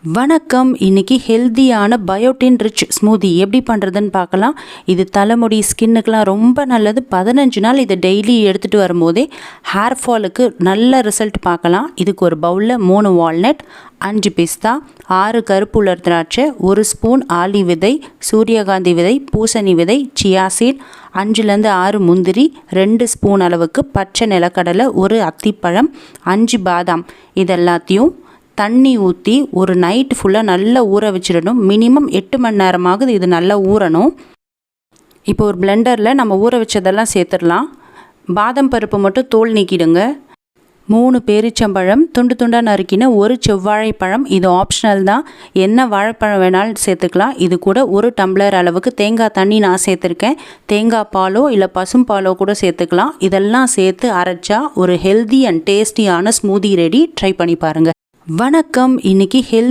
வணக்கம். இன்னைக்கு ஹெல்தியான பயோட்டின் ரிச் ஸ்மூதி எப்படி பண்ணுறதுன்னு பார்க்கலாம். இது தலைமுடி ஸ்கின்னுக்கெலாம் ரொம்ப நல்லது. 15 நாள் இதை டெய்லி எடுத்துகிட்டு வரும்போதே ஹேர் ஃபாலுக்கு நல்ல ரிசல்ட் பார்க்கலாம். இதுக்கு ஒரு பவுலில் 3 வால்நட், 5 பிஸ்தா, 6 கருப்பு உலர் திராட்சை, 1 ஸ்பூன் ஆலி விதை, சூரியகாந்தி விதை, பூசணி விதை, சியா சீட், 5லேருந்து 6 முந்திரி, 2 ஸ்பூன் அளவுக்கு பச்சை நிலக்கடலை, 1 அத்திப்பழம், 5 பாதாம், இதெல்லாத்தையும் தண்ணி ஊற்றி ஒரு நைட் ஃபுல்லாக நல்லா ஊற வச்சிடணும். மினிமம் 8 மணி நேரமாகுது இது நல்லா ஊறணும். இப்போ ஒரு பிளெண்டரில் நம்ம ஊற வச்சதெல்லாம் சேர்த்துடலாம். பாதாம் பருப்பு மட்டும் தோல் நீக்கிடுங்க. 3 பேரிச்சம்பழம், துண்டு துண்டாக நறுக்கின 1 செவ்வாழைப்பழம், இது ஆப்ஷனல் தான். என்ன வாழைப்பழம் வேணாலும் சேர்த்துக்கலாம். இது கூட 1 டம்ளர் அளவுக்கு தேங்காய் தண்ணி நான் சேர்த்துருக்கேன். தேங்காய் பாலோ இல்லை பசும் பாலோ கூட சேர்த்துக்கலாம். இதெல்லாம் சேர்த்து அரைச்சா ஒரு ஹெல்தி அண்ட் டேஸ்டியான ஸ்மூதி ரெடி. ட்ரை பண்ணி பாருங்கள். வணக்கம். இன்னைக்கு